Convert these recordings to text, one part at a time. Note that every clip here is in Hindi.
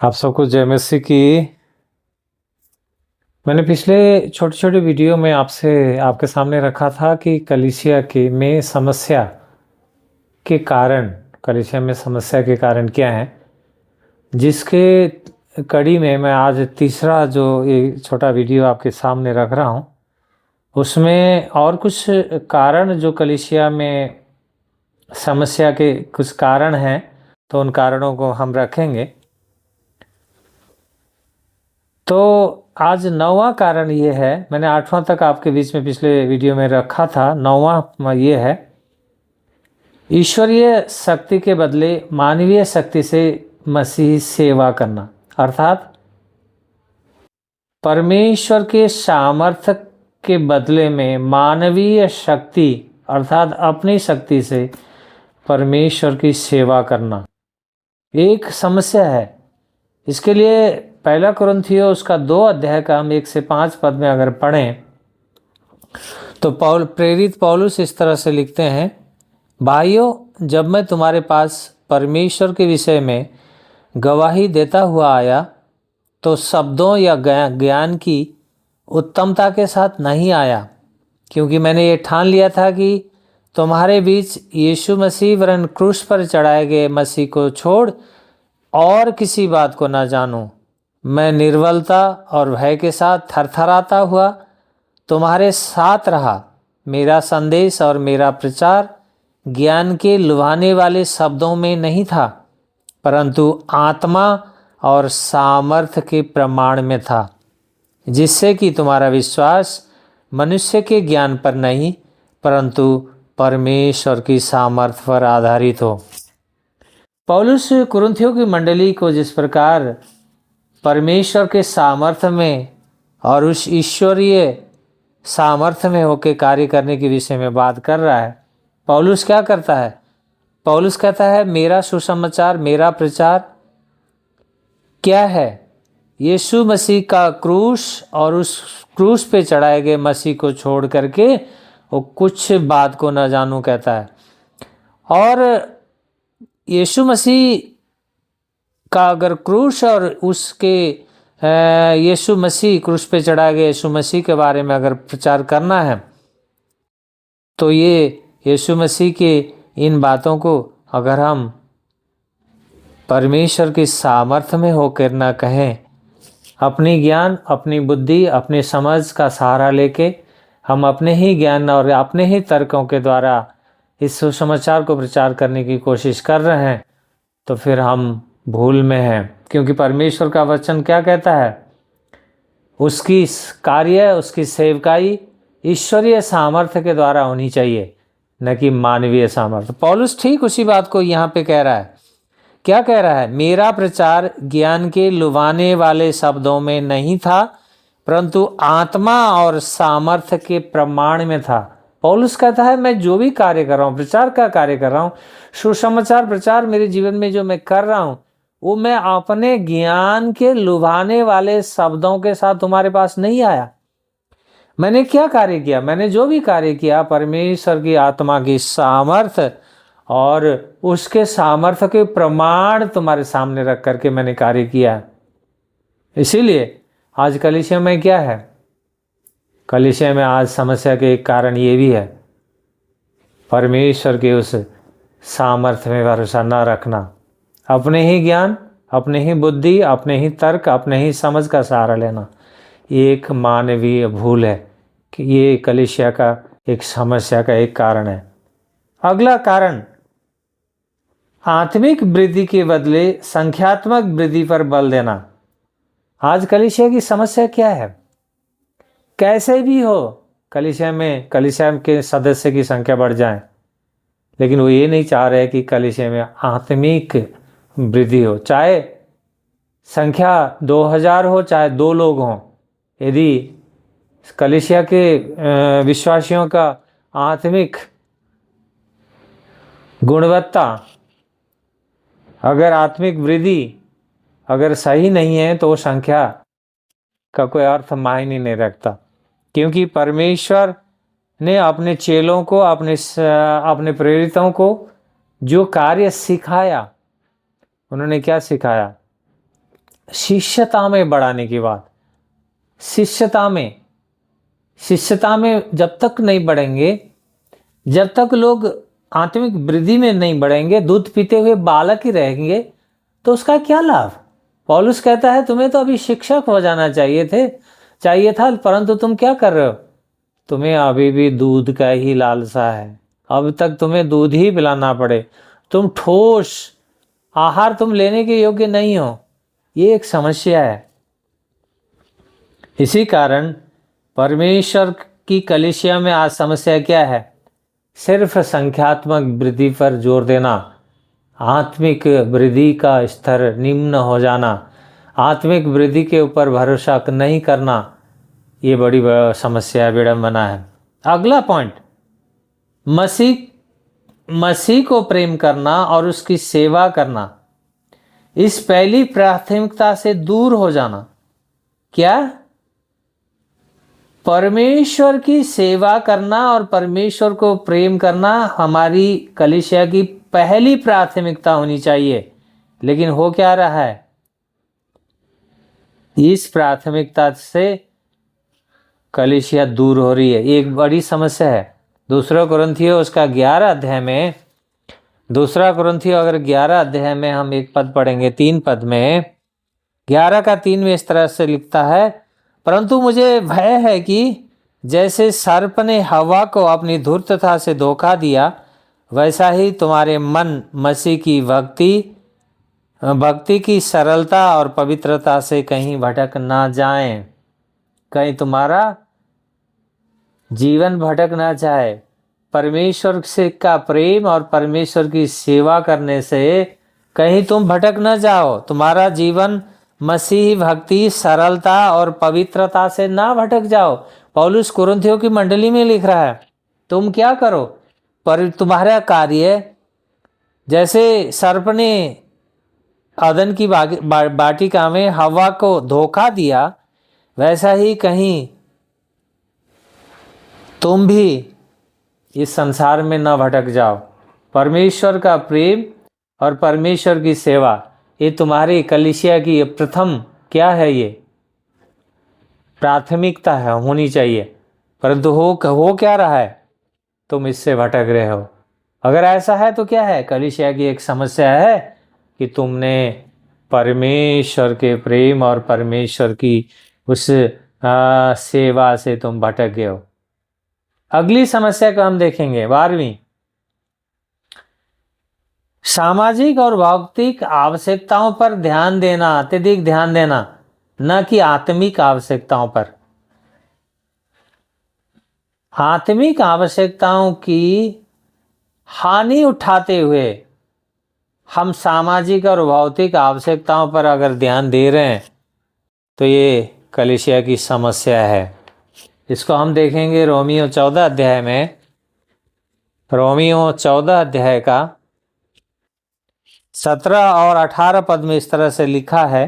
आप सबको जय मसीह की। मैंने पिछले छोटे छोटे वीडियो में आपके सामने रखा था कि कलीसिया में समस्या के कारण क्या है, जिसके कड़ी में मैं आज तीसरा जो ये छोटा वीडियो आपके सामने रख रहा हूँ, उसमें और कुछ कारण जो कलीसिया में समस्या के कुछ कारण हैं, तो उन कारणों को हम रखेंगे। तो आज 9वां कारण ये है, मैंने 8वां तक आपके बीच में पिछले वीडियो में रखा था। 9वां ये है, ईश्वरीय शक्ति के बदले मानवीय शक्ति से मसीह सेवा करना। अर्थात परमेश्वर के सामर्थ्य के बदले में मानवीय शक्ति अर्थात अपनी शक्ति से परमेश्वर की सेवा करना एक समस्या है। इसके लिए 1 कुरिन्थियों उसका 2 अध्याय का हम 1 से 5 पद में अगर पढ़ें तो प्रेरित पौलुस इस तरह से लिखते हैं, भाइयों, जब मैं तुम्हारे पास परमेश्वर के विषय में गवाही देता हुआ आया तो शब्दों या ज्ञान की उत्तमता के साथ नहीं आया, क्योंकि मैंने ये ठान लिया था कि तुम्हारे बीच यीशु मसीह वरन क्रूस पर चढ़ाए गए मसीह को छोड़ और किसी बात को न जानूं। मैं निर्बलता और भय के साथ थरथराता हुआ तुम्हारे साथ रहा। मेरा संदेश और मेरा प्रचार ज्ञान के लुभाने वाले शब्दों में नहीं था, परंतु आत्मा और सामर्थ्य के प्रमाण में था, जिससे कि तुम्हारा विश्वास मनुष्य के ज्ञान पर नहीं परंतु परमेश्वर की सामर्थ्य पर आधारित हो। पौलुस कुरिन्थियों की मंडली को जिस प्रकार परमेश्वर के सामर्थ्य में और उस ईश्वरीय सामर्थ्य में होकर कार्य करने के विषय में बात कर रहा है, पौलुस क्या करता है? पौलुस कहता है, मेरा सुसमाचार, मेरा प्रचार क्या है? यीशु मसीह का क्रूस और उस क्रूस पे चढ़ाए गए मसीह को छोड़ करके वो कुछ बात को न जानूं कहता है। और यीशु मसीह का अगर क्रूस और उसके यीशु मसीह क्रूस पे चढ़ाए गए यीशु मसीह के बारे में अगर प्रचार करना है, तो ये यीशु मसीह के इन बातों को अगर हम परमेश्वर की सामर्थ्य में होकर ना कहें, अपनी ज्ञान, अपनी बुद्धि, अपनी समझ का सहारा लेके हम अपने ही ज्ञान और अपने ही तर्कों के द्वारा इस सुसमाचार को प्रचार करने की कोशिश कर रहे हैं, तो फिर हम भूल में हैं। क्योंकि परमेश्वर का वचन क्या कहता है? उसकी कार्य, उसकी सेवकाई ईश्वरीय सामर्थ्य के द्वारा होनी चाहिए, न कि मानवीय सामर्थ्य। पौलुस ठीक उसी बात को यहाँ पे कह रहा है। क्या कह रहा है? मेरा प्रचार ज्ञान के लुभाने वाले शब्दों में नहीं था, परंतु आत्मा और सामर्थ्य के प्रमाण में था। पौलुस कहता है, मैं जो भी कार्य कर रहा हूँ, प्रचार का कार्य कर रहा हूँ, सुसमाचार प्रचार मेरे जीवन में जो मैं कर रहा हूँ, वो मैं अपने ज्ञान के लुभाने वाले शब्दों के साथ तुम्हारे पास नहीं आया। मैंने क्या कार्य किया? मैंने जो भी कार्य किया परमेश्वर की आत्मा की सामर्थ्य और उसके सामर्थ्य के प्रमाण तुम्हारे सामने रख करके मैंने कार्य किया। इसीलिए आज कलीसिया में क्या है? कलीसिया में आज समस्या के एक कारण ये भी है, परमेश्वर के उस सामर्थ्य में भरोसा न रखना, अपने ही ज्ञान, अपने ही बुद्धि, अपने ही तर्क, अपने ही समझ का सहारा लेना। ये एक मानवीय भूल है कि ये कलीसिया का एक समस्या का एक कारण है। अगला कारण, आत्मिक वृद्धि के बदले संख्यात्मक वृद्धि पर बल देना। आज कलीसिया की समस्या क्या है? कैसे भी हो कलीसिया के सदस्य की संख्या बढ़ जाए, लेकिन वो ये नहीं चाह रहे कि कलीसिया में आत्मिक वृद्धि हो। चाहे संख्या 2000 हो, चाहे 2 लोग हों, यदि कलीसिया के विश्वासियों का आत्मिक गुणवत्ता, अगर आत्मिक वृद्धि अगर सही नहीं है, तो संख्या का कोई अर्थ मायने नहीं रखता। क्योंकि परमेश्वर ने अपने चेलों को, अपने प्रेरितों को जो कार्य सिखाया, उन्होंने क्या सिखाया? शिष्यता में बढ़ाने की बात। शिष्यता में जब तक नहीं बढ़ेंगे, जब तक लोग आत्मिक वृद्धि में नहीं बढ़ेंगे, दूध पीते हुए बालक ही रहेंगे, तो उसका क्या लाभ। पौलुस कहता है तुम्हें तो अभी शिक्षक हो जाना चाहिए था, परंतु तुम क्या कर रहे हो, तुम्हें अभी भी दूध का ही लालसा है, अब तक तुम्हें दूध ही पिलाना पड़े, तुम ठोस आहार तुम लेने के योग्य नहीं हो। ये एक समस्या है। इसी कारण परमेश्वर की कलीसिया में आज समस्या क्या है, सिर्फ संख्यात्मक वृद्धि पर जोर देना, आत्मिक वृद्धि का स्तर निम्न हो जाना, आत्मिक वृद्धि के ऊपर भरोसा नहीं करना, ये बड़ी समस्या है, विडंबना है। अगला पॉइंट, मसीह को प्रेम करना और उसकी सेवा करना, इस पहली प्राथमिकता से दूर हो जाना। क्या? परमेश्वर की सेवा करना और परमेश्वर को प्रेम करना हमारी कलीसिया की पहली प्राथमिकता होनी चाहिए। लेकिन हो क्या रहा है, इस प्राथमिकता से कलीसिया दूर हो रही है। एक बड़ी समस्या है। दूसरा कुरिन्थियों उसका 11 अध्याय में, दूसरा कुरिन्थियों अगर 11 अध्याय में हम एक पद पढ़ेंगे, 3 पद में, 11 का 3 में इस तरह से लिखता है, परंतु मुझे भय है कि जैसे सर्प ने हवा को अपनी धूर्तता से धोखा दिया, वैसा ही तुम्हारे मन मसीह की भक्ति की सरलता और पवित्रता से कहीं भटक ना जाएं। कहीं तुम्हारा जीवन भटक ना जाए। परमेश्वर से का प्रेम और परमेश्वर की सेवा करने से कहीं तुम भटक ना जाओ। तुम्हारा जीवन मसीही भक्ति, सरलता और पवित्रता से ना भटक जाओ। पौलुस कुरिन्थियों की मंडली में लिख रहा है, तुम क्या करो, पर तुम्हारा कार्य जैसे सर्प ने अदन की वाटिका में हवा को धोखा दिया, वैसा ही कहीं तुम भी इस संसार में न भटक जाओ। परमेश्वर का प्रेम और परमेश्वर की सेवा, ये तुम्हारी कलीसिया की प्रथम क्या है, ये प्राथमिकता है, होनी चाहिए। परंतु हो क्या रहा है, तुम इससे भटक रहे हो। अगर ऐसा है तो क्या है, कलीसिया की एक समस्या है कि तुमने परमेश्वर के प्रेम और परमेश्वर की उस सेवा से तुम भटक गए हो। अगली समस्या को हम देखेंगे, 12वीं, सामाजिक और भौतिक आवश्यकताओं पर ध्यान देना, अत्यधिक ध्यान देना, न कि आत्मिक आवश्यकताओं पर। आत्मिक आवश्यकताओं की हानि उठाते हुए हम सामाजिक और भौतिक आवश्यकताओं पर अगर ध्यान दे रहे हैं तो ये कलीसिया की समस्या है। इसको हम देखेंगे रोमियो 14 अध्याय में। रोमियो 14 अध्याय का 17 और 18 पद में इस तरह से लिखा है,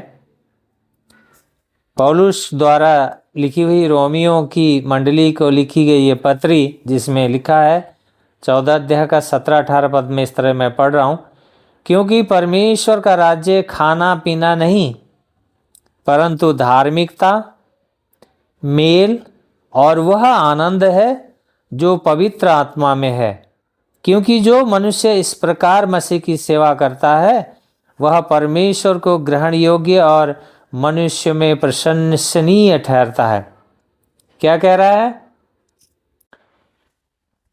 पौलुस द्वारा लिखी हुई रोमियो की मंडली को लिखी गई ये पत्री, जिसमें लिखा है 14 अध्याय का 17-18 पद में इस तरह मैं पढ़ रहा हूँ, क्योंकि परमेश्वर का राज्य खाना पीना नहीं, परंतु धार्मिकता, मेल और वह आनंद है जो पवित्र आत्मा में है। क्योंकि जो मनुष्य इस प्रकार मसीह की सेवा करता है, वह परमेश्वर को ग्रहण योग्य और मनुष्य में प्रशंसनीय ठहरता है। क्या कह रहा है?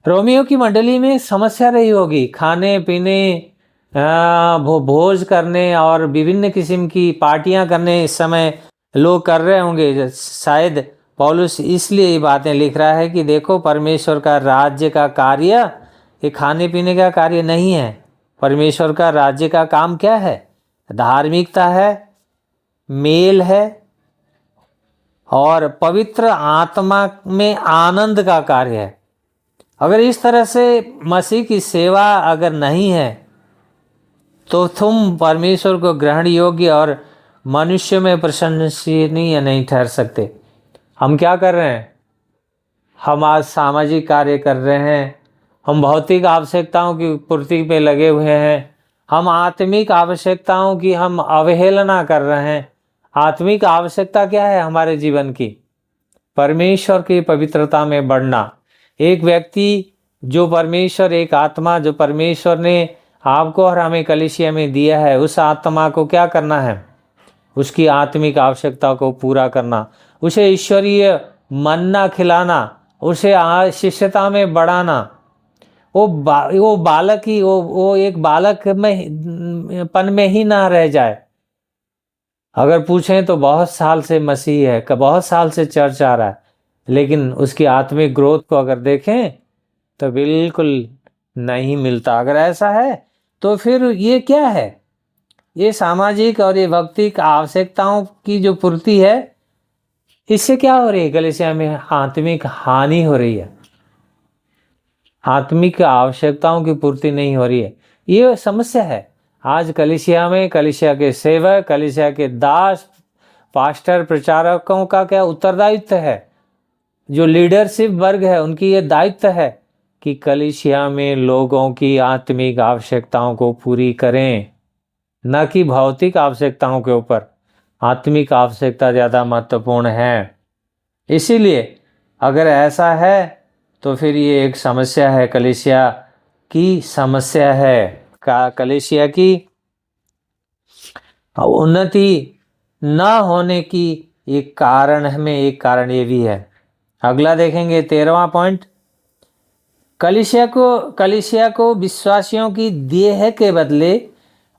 रोमियो की मंडली में समस्या रही होगी, खाने पीने, भोज करने और विभिन्न किस्म की पार्टियां करने इस समय लोग कर रहे होंगे। शायद पौलुस इसलिए ये बातें लिख रहा है कि देखो, परमेश्वर का राज्य का कार्य ये खाने पीने का कार्य नहीं है। परमेश्वर का राज्य का काम क्या है? धार्मिकता है, मेल है और पवित्र आत्मा में आनंद का कार्य है। अगर इस तरह से मसीह की सेवा अगर नहीं है तो तुम परमेश्वर को ग्रहण योग्य और मनुष्य में प्रशंसनीय नहीं ठहर सकते। हम क्या कर रहे हैं? हम आज सामाजिक कार्य कर रहे हैं, हम भौतिक आवश्यकताओं की पूर्ति पे लगे हुए हैं, हम आत्मिक आवश्यकताओं की हम अवहेलना कर रहे हैं, आत्मिक आवश्यकता क्या है हमारे जीवन की? परमेश्वर की पवित्रता में बढ़ना। एक व्यक्ति जो परमेश्वर, एक आत्मा जो परमेश्वर ने आपको और हमें कलीसिया में दिया है, उस आत्मा को क्या करना है? उसकी आत्मिक आवश्यकता को पूरा करना, उसे ईश्वरीय मन्ना खिलाना, उसे शिष्यता में बढ़ाना। वो बालक ही वो एक बालक में पन में ही ना रह जाए। अगर पूछें तो बहुत साल से मसीह है, बहुत साल से चर्च आ रहा है, लेकिन उसकी आत्मिक ग्रोथ को अगर देखें तो बिल्कुल नहीं मिलता। अगर ऐसा है तो फिर ये क्या है? ये सामाजिक और ये भौतिक आवश्यकताओं की जो पूर्ति है, इससे क्या हो रही है? कलीसिया में आत्मिक हानि हो रही है, आत्मिक आवश्यकताओं की पूर्ति नहीं हो रही है। ये समस्या है आज कलीसिया में। कलीसिया के सेवक, कलीसिया के दास, पास्टर, प्रचारकों का क्या उत्तरदायित्व है? जो लीडरशिप वर्ग है उनकी ये दायित्व है कि कलीसिया में लोगों की आत्मिक आवश्यकताओं को पूरी करें, न कि भौतिक आवश्यकताओं के ऊपर। आत्मिक आवश्यकता ज़्यादा महत्वपूर्ण है। इसीलिए अगर ऐसा है तो फिर ये एक समस्या है, कलीसिया की समस्या है। कलीसिया की उन्नति न होने की एक कारण ये भी है। अगला देखेंगे 13वां पॉइंट। कलीसिया को विश्वासियों की देह के बदले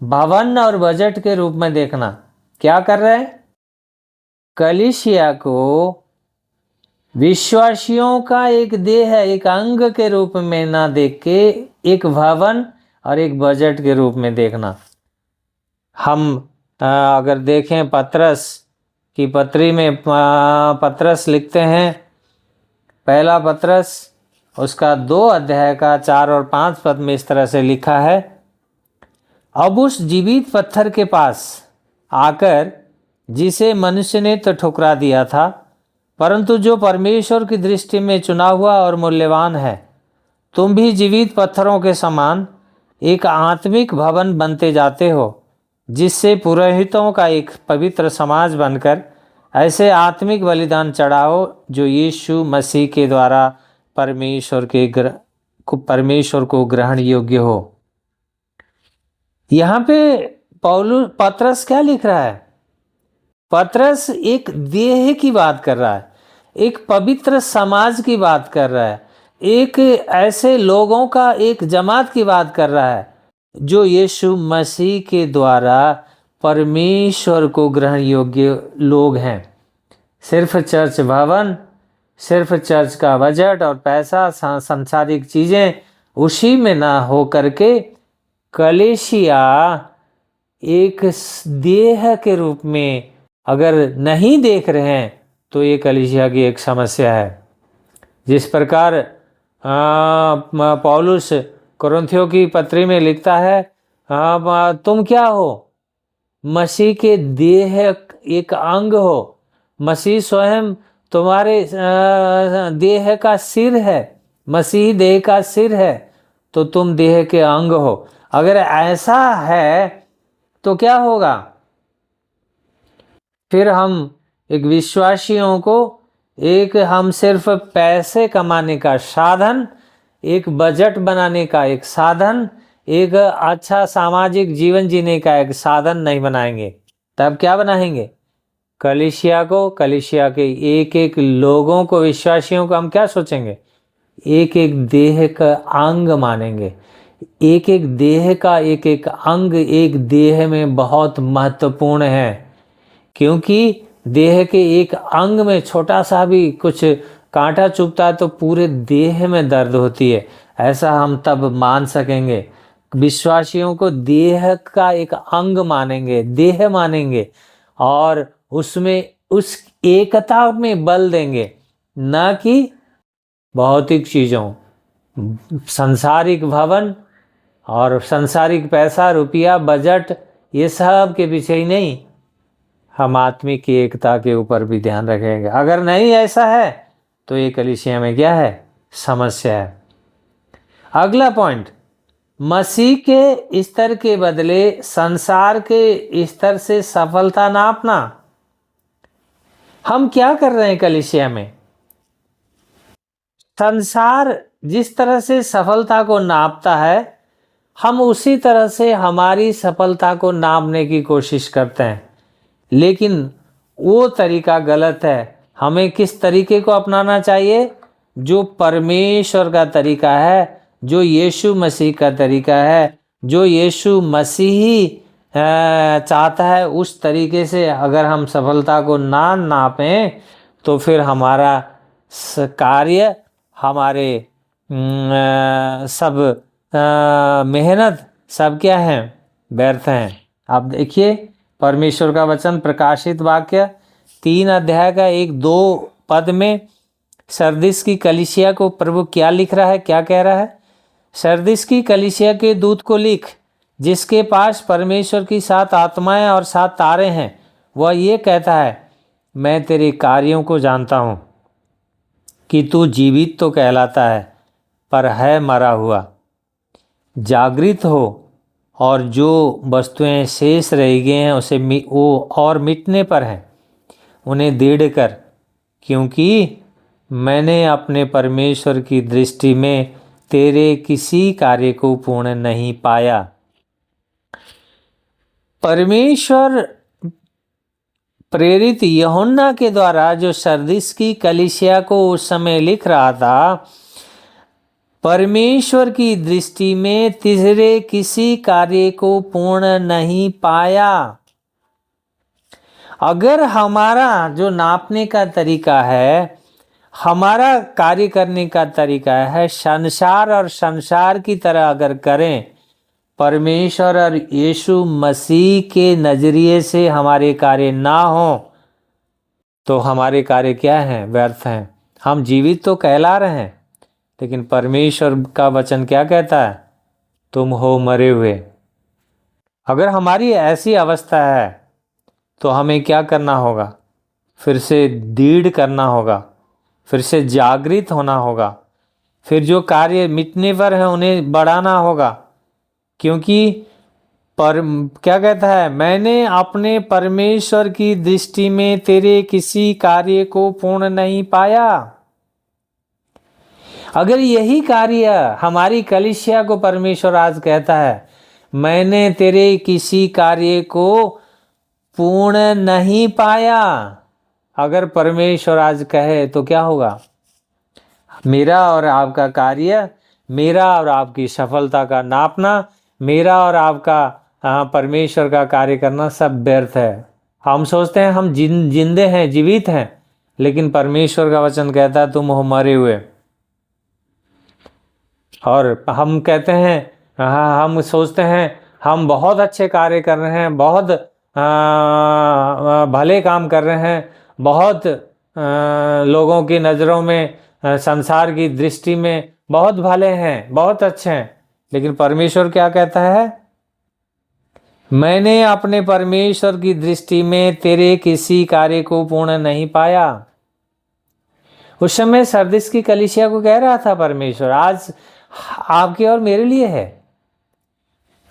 भवन और बजट के रूप में देखना। क्या कर रहे हैं? कलीसिया को विश्वासियों का एक देह, एक अंग के रूप में ना देख के एक भवन और एक बजट के रूप में देखना। हम अगर देखें पतरस की पत्री में, पतरस लिखते हैं, पहला पतरस उसका 2 अध्याय का 4 और 5 पद में इस तरह से लिखा है, अब उस जीवित पत्थर के पास आकर, जिसे मनुष्य ने तो ठुकरा दिया था, परंतु जो परमेश्वर की दृष्टि में चुना हुआ और मूल्यवान है, तुम भी जीवित पत्थरों के समान एक आत्मिक भवन बनते जाते हो, जिससे पुरोहितों का एक पवित्र समाज बनकर ऐसे आत्मिक बलिदान चढ़ाओ जो यीशु मसीह के द्वारा परमेश्वर को ग्रहण योग्य हो। यहाँ पे पतरस क्या लिख रहा है? पतरस एक देह की बात कर रहा है, एक पवित्र समाज की बात कर रहा है, एक ऐसे लोगों का एक जमात की बात कर रहा है जो यीशु मसीह के द्वारा परमेश्वर को ग्रहण योग्य लोग हैं। सिर्फ चर्च भवन, सिर्फ चर्च का बजट और पैसा, सांसारिक चीज़ें उसी में ना हो करके कलीसिया एक देह के रूप में अगर नहीं देख रहे हैं तो ये कलीसिया की एक समस्या है। जिस प्रकार पौलुस कुरिन्थियों की पत्री में लिखता है, तुम क्या हो? मसीह के देह एक अंग हो। मसीह स्वयं तुम्हारे देह का सिर है, मसीह देह का सिर है, तो तुम देह के अंग हो। अगर ऐसा है तो क्या होगा? फिर हम एक विश्वासियों को हम सिर्फ पैसे कमाने का साधन, एक बजट बनाने का एक साधन, एक अच्छा सामाजिक जीवन जीने का एक साधन नहीं बनाएंगे। तब क्या बनाएंगे? कलीसिया के एक एक लोगों को, विश्वासियों को हम क्या सोचेंगे? एक एक देह का अंग मानेंगे। एक एक देह का एक एक अंग एक देह में बहुत महत्वपूर्ण है, क्योंकि देह के एक अंग में छोटा सा भी कुछ कांटा चुभता है तो पूरे देह में दर्द होती है। ऐसा हम तब मान सकेंगे। विश्वासियों को देह का एक अंग मानेंगे, देह मानेंगे, और उसमें उस एकता में बल देंगे, न कि भौतिक चीज़ों, संसारिक भवन और संसारिक पैसा, रुपया, बजट, ये सब के पीछे ही नहीं, हम आत्मिक की एकता के ऊपर भी ध्यान रखेंगे। अगर नहीं ऐसा है तो ये कलीसिया में क्या है? समस्या है। अगला पॉइंट, मसीह के स्तर के बदले संसार के स्तर से सफलता नापना। हम क्या कर रहे हैं कलीसिया में? संसार जिस तरह से सफलता को नापता है, हम उसी तरह से हमारी सफलता को नापने की कोशिश करते हैं, लेकिन वो तरीका गलत है। हमें किस तरीके को अपनाना चाहिए? जो परमेश्वर का तरीका है, जो यीशु मसीह का तरीका है, जो यीशु मसीह चाहता है, उस तरीके से अगर हम सफलता को ना नापें तो फिर हमारा कार्य, हमारे सब मेहनत सब क्या है? व्यर्थ हैं। आप देखिए परमेश्वर का वचन प्रकाशित वाक्य 3 अध्याय का 1-2 पद में सरदिस की कलीसिया को प्रभु क्या लिख रहा है, क्या कह रहा है? सरदिस की कलीसिया के दूत को लिख, जिसके पास परमेश्वर की 7 आत्माएं और 7 तारे हैं, वह ये कहता है, मैं तेरे कार्यों को जानता हूँ कि तू जीवित तो कहलाता है पर है मरा हुआ। जागृत हो और जो वस्तुएं शेष रह गए हैं उसे वो और मिटने पर हैं, उन्हें दृढ़ कर, क्योंकि मैंने अपने परमेश्वर की दृष्टि में तेरे किसी कार्य को पूर्ण नहीं पाया। परमेश्वर प्रेरित यूहन्ना के द्वारा जो सरदिस की कलीसिया को उस समय लिख रहा था, परमेश्वर की दृष्टि में तीसरे किसी कार्य को पूर्ण नहीं पाया। अगर हमारा जो नापने का तरीका है, हमारा कार्य करने का तरीका है संसार और संसार की तरह अगर करें, परमेश्वर और यीशु मसीह के नजरिए से हमारे कार्य ना हो, तो हमारे कार्य क्या हैं? व्यर्थ हैं। हम जीवित तो कहला रहे हैं, लेकिन परमेश्वर का वचन क्या कहता है? तुम हो मरे हुए। अगर हमारी ऐसी अवस्था है तो हमें क्या करना होगा? फिर से दृढ़ करना होगा, फिर से जागृत होना होगा, फिर जो कार्य मिटने पर है उन्हें बढ़ाना होगा, क्योंकि क्या कहता है? मैंने अपने परमेश्वर की दृष्टि में तेरे किसी कार्य को पूर्ण नहीं पाया। अगर यही कार्य हमारी कलीसिया को परमेश्वर आज कहता है, मैंने तेरे किसी कार्य को पूर्ण नहीं पाया, अगर परमेश्वर आज कहे तो क्या होगा? मेरा और आपका कार्य, मेरा और आपकी सफलता का नापना, मेरा और आपका परमेश्वर का कार्य करना सब व्यर्थ है। हम सोचते हैं हम जिंदे हैं, जीवित हैं, लेकिन परमेश्वर का वचन कहता है तुम हो मरे हुए। और हम कहते हैं, हम सोचते हैं हम बहुत अच्छे कार्य कर रहे हैं, बहुत भले काम कर रहे हैं, बहुत लोगों की नज़रों में, संसार की दृष्टि में बहुत भले हैं, बहुत अच्छे हैं, लेकिन परमेश्वर क्या कहता है? मैंने अपने परमेश्वर की दृष्टि में तेरे किसी कार्य को पूर्ण नहीं पाया। उस समय सरदिस की कलीसिया को कह रहा था परमेश्वर, आज आपके और मेरे लिए है।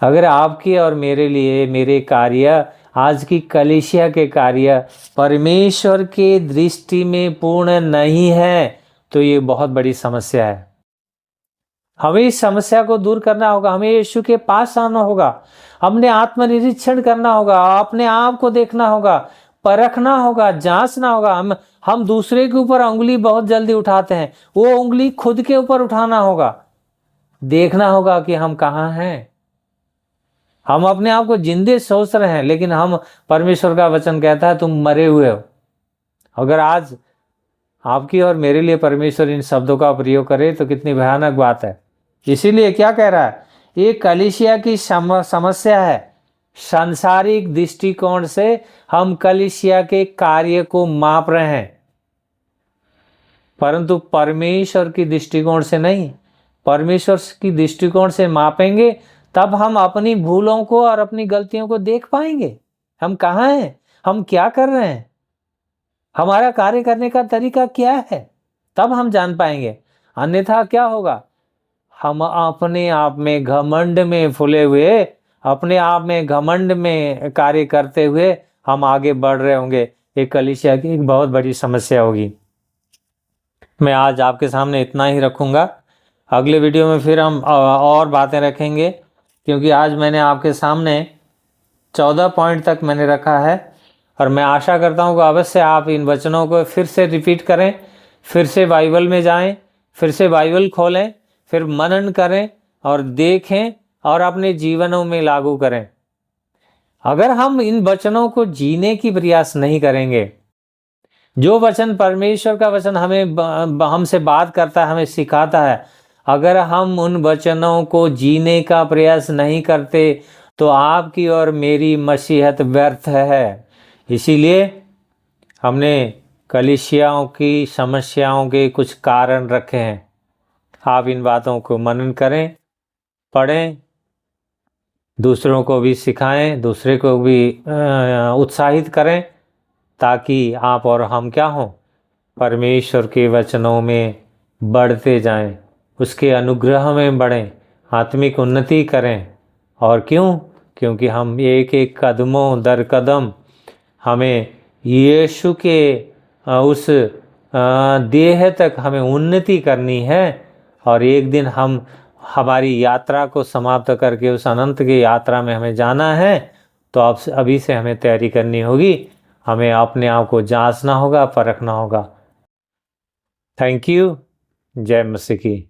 अगर आपके और मेरे लिए मेरे कार्य, आज की कलीसिया के कार्य परमेश्वर के दृष्टि में पूर्ण नहीं है, तो ये बहुत बड़ी समस्या है। हमें इस समस्या को दूर करना होगा, हमें यीशु के पास आना होगा, अपने आत्मनिरीक्षण करना होगा, अपने आप को देखना होगा, परखना होगा, जांचना होगा। हम दूसरे के ऊपर उंगली बहुत जल्दी उठाते हैं, वो उंगली खुद के ऊपर उठाना होगा, देखना होगा कि हम कहाँ हैं। हम अपने आप को जिंदे सोच रहे हैं, लेकिन हम, परमेश्वर का वचन कहता है तुम मरे हुए हो। अगर आज आपकी और मेरे लिए परमेश्वर इन शब्दों का प्रयोग करे तो कितनी भयानक बात है। इसीलिए क्या कह रहा है? ये कलीसिया की समस्या है। सांसारिक दृष्टिकोण से हम कलीसिया के कार्य को माप रहे हैं, परंतु परमेश्वर की दृष्टिकोण से नहीं। परमेश्वर की दृष्टिकोण से मापेंगे तब हम अपनी भूलों को और अपनी गलतियों को देख पाएंगे। हम कहाँ हैं, हम क्या कर रहे हैं, हमारा कार्य करने का तरीका क्या है, तब हम जान पाएंगे। अन्यथा क्या होगा? हम अपने आप में घमंड में फूले हुए, अपने आप में घमंड में कार्य करते हुए हम आगे बढ़ रहे होंगे। एक कलीसिया की एक बहुत बड़ी समस्या होगी। मैं आज आपके सामने इतना ही रखूँगा। अगले वीडियो में फिर हम और बातें रखेंगे, क्योंकि आज मैंने आपके सामने 14 पॉइंट तक मैंने रखा है, और मैं आशा करता हूँ कि अवश्य आप इन वचनों को फिर से रिपीट करें, फिर से बाइबल में जाएं, फिर से बाइबल खोलें, फिर मनन करें और देखें और अपने जीवनों में लागू करें। अगर हम इन वचनों को जीने की प्रयास नहीं करेंगे, जो वचन परमेश्वर का वचन हमें हमसे बात करता है, हमें सिखाता है, अगर हम उन वचनों को जीने का प्रयास नहीं करते तो आपकी और मेरी मसीहत व्यर्थ है। इसीलिए हमने कलीसियाओं की समस्याओं के कुछ कारण रखे हैं। आप इन बातों को मनन करें, पढ़ें, दूसरों को भी सिखाएं, दूसरे को भी उत्साहित करें, ताकि आप और हम क्या हों, परमेश्वर के वचनों में बढ़ते जाएं, उसके अनुग्रह में बढ़ें, आत्मिक उन्नति करें। और क्यों? क्योंकि हम एक एक कदमों दर कदम हमें यीशु के उस देह तक हमें उन्नति करनी है, और एक दिन हम हमारी यात्रा को समाप्त करके उस अनंत की यात्रा में हमें जाना है। तो अब अभी से हमें तैयारी करनी होगी, हमें अपने आप को जांचना होगा, परखना होगा। Thank you. जय मसीह की।